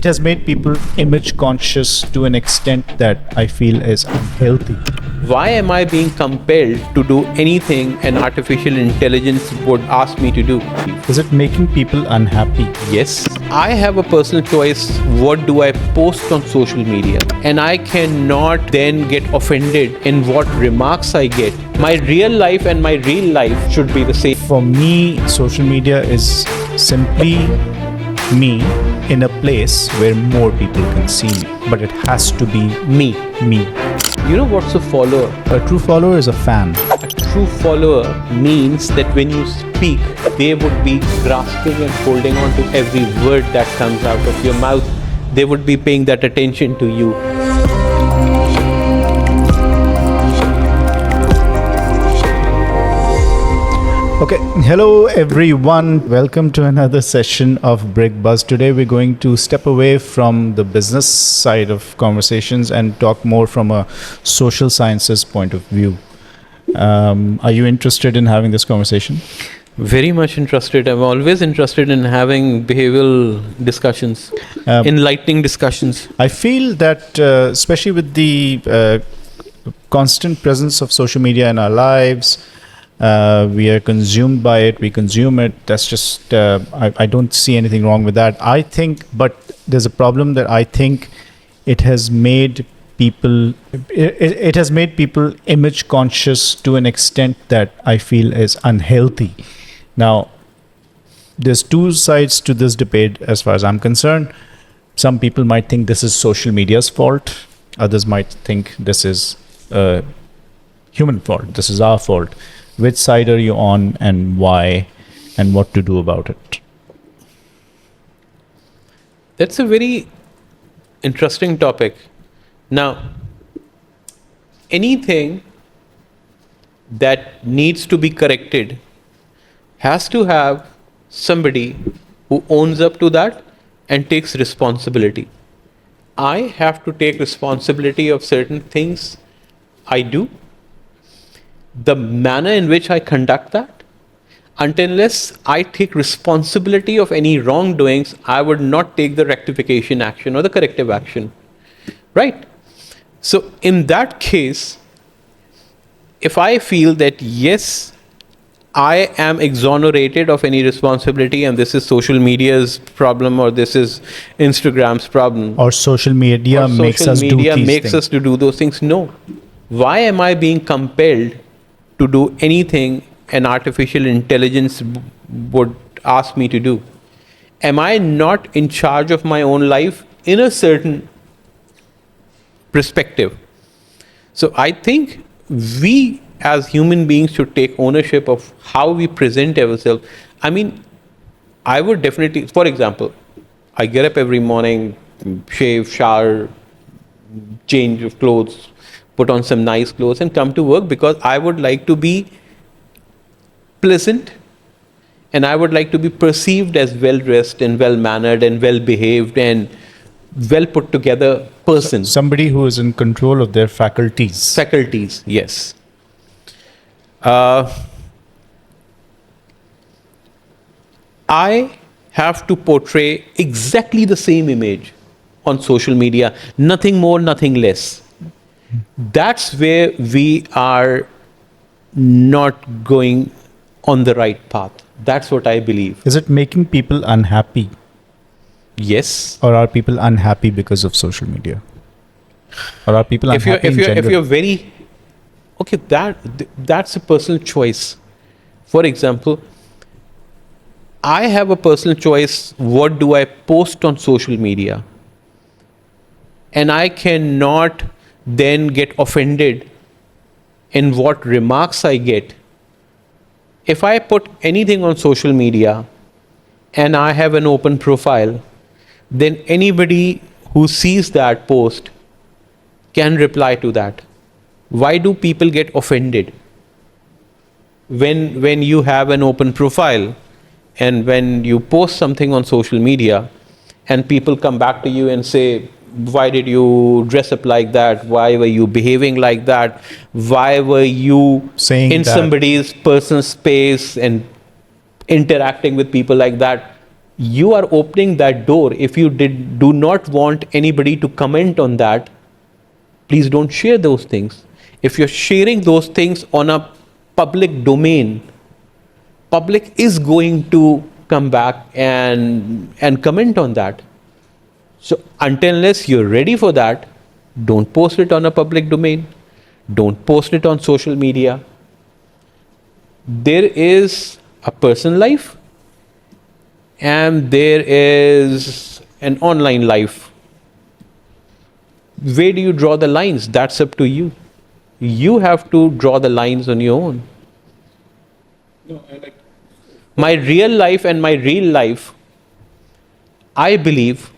It has made people image conscious to an extent that I feel is unhealthy. Why am I being compelled to do anything an artificial intelligence would ask me to do? Is it making people unhappy? Yes. I have a personal choice. What do I post on social media? And I cannot then get offended in what remarks I get. My real life and my real life should be the same. For me, social media is simply me in a place where more people can see me. But it has to be Me. me. You know what's a follower? A true follower is a fan. A true follower means that when you speak, they would be grasping and holding on to every word that comes out of your mouth. They would be paying that attention to you. Okay, hello everyone. Welcome to another session of Brick Buzz. Today we're going to step away from the business side of conversations and talk more from a social sciences point of view. Are you interested in having this conversation? Very much interested. I'm always interested in having behavioral discussions, enlightening discussions. I feel that, especially with the constant presence of social media in our lives, we are consumed by it, we consume it. That's just, I don't see anything wrong with that. I think, but there's a problem that I think it has made people, it has made people image conscious to an extent that I feel is unhealthy. Now, there's two sides to this debate as far as I'm concerned. Some people might think this is social media's fault. Others might think this is human fault. This is our fault. Which side are you on and why and what to do about it? That's a very interesting topic. Now, anything that needs to be corrected has to have somebody who owns up to that and takes responsibility. I have to take responsibility of certain things I do, the manner in which I conduct that. Unless I take responsibility of any wrongdoings, I would not take the rectification action or the corrective action. Right? So in that case, if I feel that yes, I am exonerated of any responsibility and this is social media's problem or this is Instagram's problem. Or social media makes us do these things. us to do those things. No. Why am I being compelled to do anything an artificial intelligence would ask me to do? Am I not in charge of my own life in a certain perspective? So I think we as human beings should take ownership of how we present ourselves. I mean, I would definitely, for example, I get up every morning, shave, shower, change of clothes, put on some nice clothes and come to work because I would like to be pleasant and I would like to be perceived as well-dressed and well-mannered and well-behaved and well put-together person. Somebody who is in control of their faculties. Faculties, yes. I have to portray exactly the same image on social media, nothing more, nothing less. That's where we are not going on the right path. That's what I believe. Is it making people unhappy? Yes. Or are people unhappy because of social media? Or are people unhappy in general? If you're very... Okay, that's a personal choice. For example, I have a personal choice. What do I post on social media? And I cannot then get offended in what remarks I get. If I put anything on social media and I have an open profile, then anybody who sees that post can reply to that. Why do people get offended when you have an open profile and when you post something on social media and people come back to you and say, why did you dress up like that? Why were you behaving like that? Why were you saying in somebody's personal space and interacting with people like that? you are opening that door. If you do not want anybody to comment on that, please don't share those things. If you're sharing those things on a public domain, public is going to come back and comment on that. So unless you're ready for that, don't post it on a public domain. Don't post it on social media. There is a personal life and there is an online life. Where do you draw the lines? That's up to you. You have to draw the lines on your own. My real life and my real life, I believe,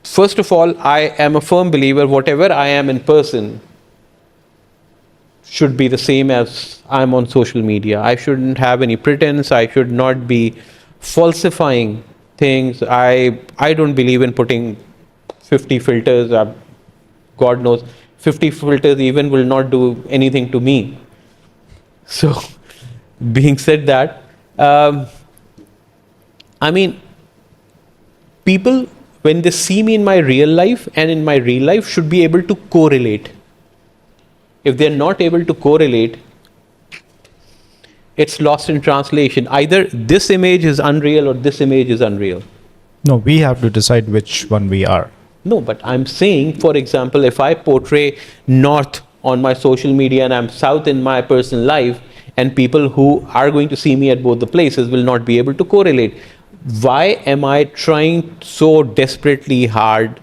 first of all, I am a firm believer whatever I am in person should be the same as I'm on social media. I shouldn't have any pretense. I should not be falsifying things. I don't believe in putting 50 filters. God knows, 50 filters even will not do anything to me. So, being said that, I mean, people, when they see me in my real life and in my real life, should be able to correlate. If they're not able to correlate, it's lost in translation. Either this image is unreal or this image is unreal. No, we have to decide which one we are. No, but I'm saying, for example, if I portray North on my social media and I'm South in my personal life, and people who are going to see me at both the places will not be able to correlate. Why am I trying so desperately hard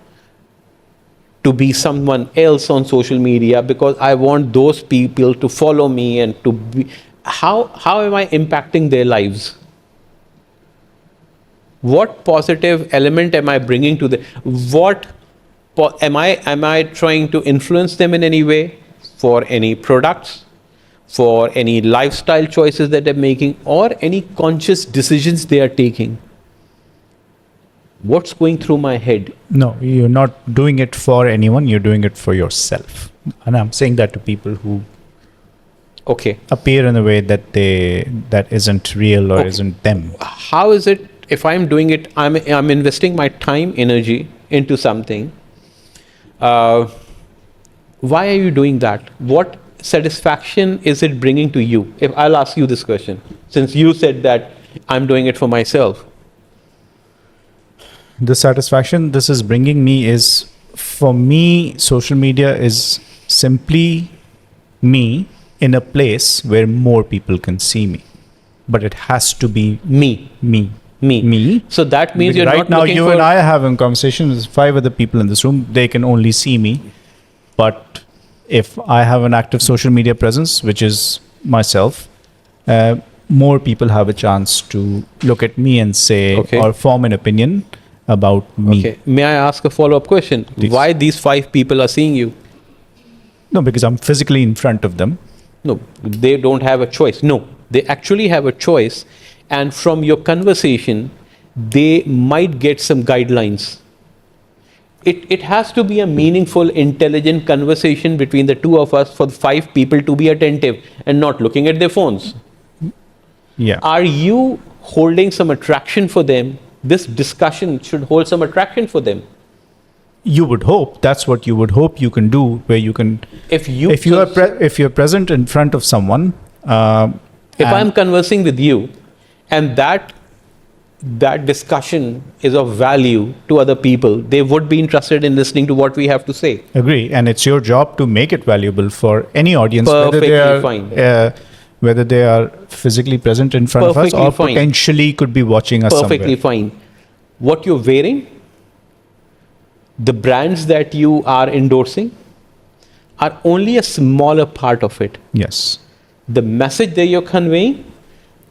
to be someone else on social media? Because I want those people to follow me and to be. How am I impacting their lives? What positive element am I bringing to them? Am I trying to influence them in any way for any products, for any lifestyle choices that they're making, or any conscious decisions they are taking? What's going through my head? No, you're not doing it for anyone, you're doing it for yourself. And I'm saying that to people who appear in a way that isn't real or isn't them. How is it, if I'm doing it, I'm investing my time, energy into something. Why are you doing that? What satisfaction is it bringing to you? If I'll ask you this question, since you said that I'm doing it for myself. The satisfaction this is bringing me is, for me, social media is simply me in a place where more people can see me. But it has to be Me. So that means you're right not now looking you for... and I are having conversations. 5 other people in this room, they can only see me. But if I have an active social media presence, which is myself, more people have a chance to look at me and say or form an opinion about me. Okay. May I ask a follow-up question? Please. Why these 5 people are seeing you? No, because I'm physically in front of them. No, they don't have a choice. No, they actually have a choice. And from your conversation, they might get some guidelines. It has to be a meaningful, intelligent conversation between the two of us for the 5 people to be attentive and not looking at their phones. Yeah. Are you holding some attraction for them? This discussion should hold some attraction for them. You would hope. That's what you would hope you can do, where you can. If you're present in front of someone. If I'm conversing with you, and that discussion is of value to other people, they would be interested in listening to what we have to say. Agree, and it's your job to make it valuable for any audience, whether they are physically present in front of us or potentially could be watching us Perfectly fine. What you're wearing, the brands that you are endorsing, are only a smaller part of it. Yes. The message that you're conveying,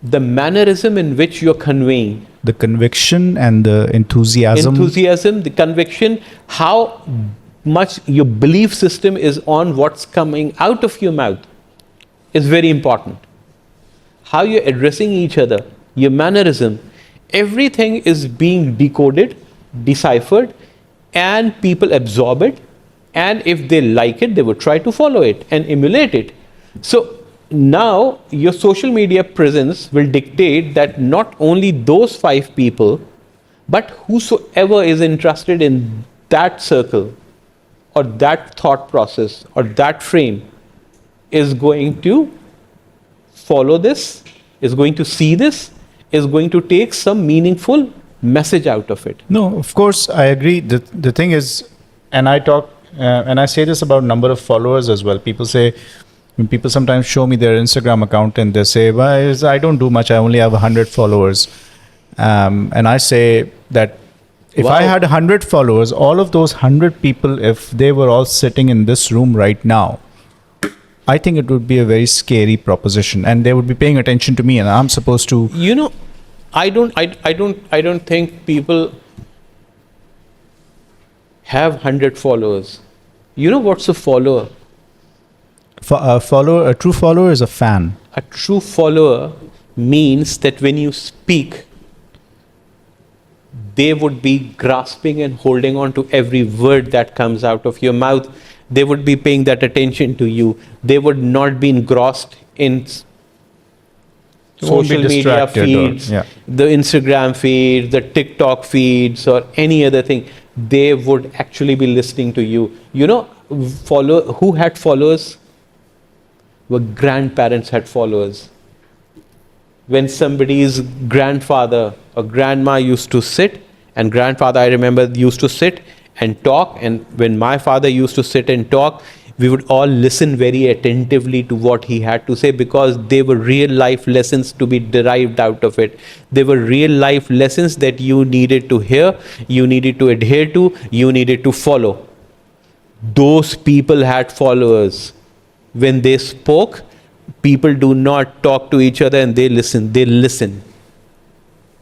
the mannerism in which you're conveying, the conviction and the enthusiasm, the conviction, how much your belief system is on what's coming out of your mouth is very important. How you're addressing each other, your mannerism, everything is being decoded, deciphered, and people absorb it. And if they like it, they would try to follow it and emulate it. So now your social media presence will dictate that not only those 5 people, but whosoever is interested in that circle or that thought process or that frame is going to follow this, is going to see this, is going to take some meaningful message out of it. No, of course, I agree. The thing is, and I talk, and I say this about number of followers as well. People say, when people sometimes show me their Instagram account and they say, well, I don't do much. I only have 100 followers. And I say that if I Wow. had 100 followers, all of those 100 people, if they were all sitting in this room right now, I think it would be a very scary proposition, and they would be paying attention to me, and I'm supposed to. You know, I don't think people have 100 followers. You know what's a follower? A true follower is a fan. A true follower means that when you speak, they would be grasping and holding on to every word that comes out of your mouth. They would be paying that attention to you. They would not be engrossed in Won't be social media distracted or- feeds, yeah. the Instagram feeds, the TikTok feeds, or any other thing. They would actually be listening to you. You know, who had followers? Were grandparents had followers. When somebody's grandfather or grandma used to sit, and grandfather, I remember, used to sit and talk, and when my father used to sit and talk, we would all listen very attentively to what he had to say, because they were real life lessons to be derived out of it. They were real life lessons that you needed to hear, you needed to adhere to, you needed to follow. Those people had followers. When they spoke, people do not talk to each other and they listen.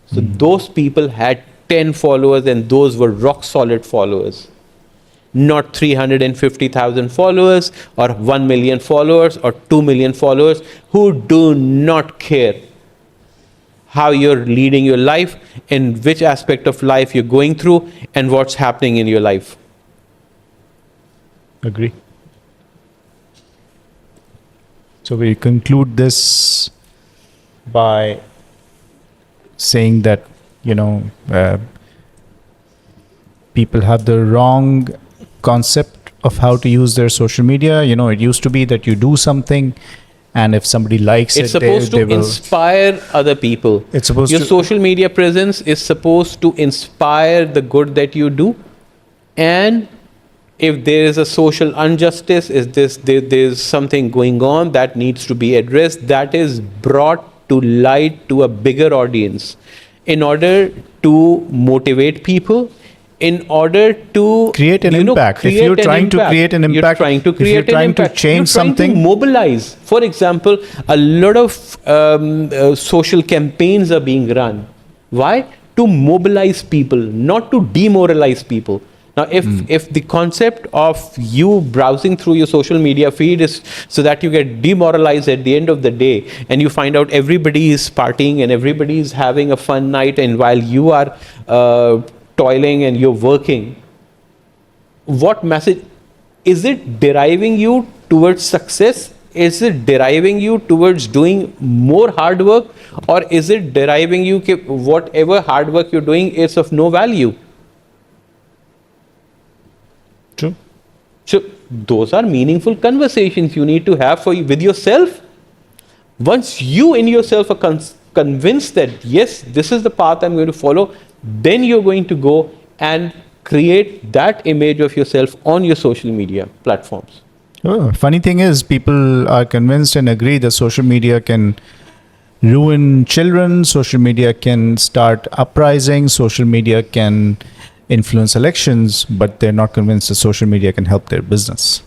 So those people had 10 followers, and those were rock solid followers. Not 350,000 followers or 1 million followers or 2 million followers who do not care how you're leading your life, in which aspect of life you're going through, and what's happening in your life. Agree. So we conclude this by saying that, people have the wrong concept of how to use their social media. It used to be that you do something, and if somebody likes It's it, supposed they to will. inspire other people. It's supposed Your to. social media presence is supposed to inspire the good that you do. And if there is a social injustice, there's something going on that needs to be addressed, that is brought to light to a bigger audience in order to motivate people, in order to Create an impact. If you're trying to create an You're impact, trying to if you're create an trying to impact. change You're trying to something- mobilize. For example, a lot of social campaigns are being run. Why? To mobilize people, not to demoralize people. Now, if the concept of you browsing through your social media feed is so that you get demoralized at the end of the day, and you find out everybody is partying and everybody is having a fun night, and while you are toiling and you're working, what message is it deriving you towards success? Is it deriving you towards doing more hard work, or is it deriving you whatever hard work you're doing is of no value? True. So those are meaningful conversations you need to have with yourself. Once you in yourself are convinced that yes, this is the path I'm going to follow, then you're going to go and create that image of yourself on your social media platforms. Oh, funny thing is, people are convinced and agree that social media can ruin children, social media can start uprisings, social media can influence elections, but they're not convinced that social media can help their business.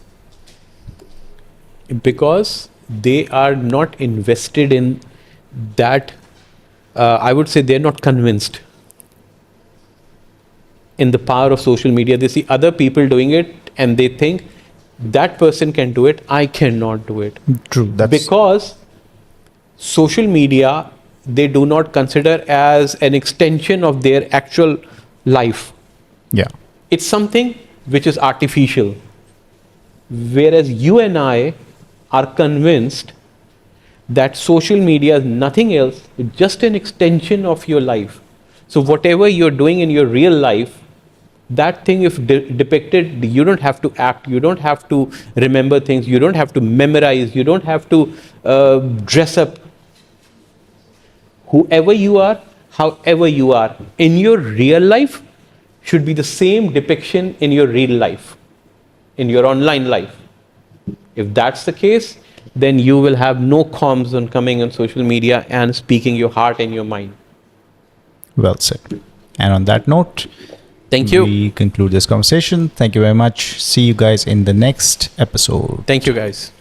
Because they are not invested in that, I would say they're not convinced in the power of social media. They see other people doing it and they think that person can do it, I cannot do it. True. That's Because social media, they do not consider as an extension of their actual life. yeah. It's something which is artificial. Whereas you and I are convinced that social media is nothing else, it's just an extension of your life. So whatever you're doing in your real life, that thing if depicted, you don't have to act, you don't have to remember things, you don't have to memorize, you don't have to dress up. Whoever you are, however you are, in your real life should be the same depiction in your real life, in your online life. If that's the case, then you will have no qualms on coming on social media and speaking your heart and your mind. Well said. And on that note, Thank you. we conclude this conversation. Thank you very much. See you guys in the next episode. Thank you, guys.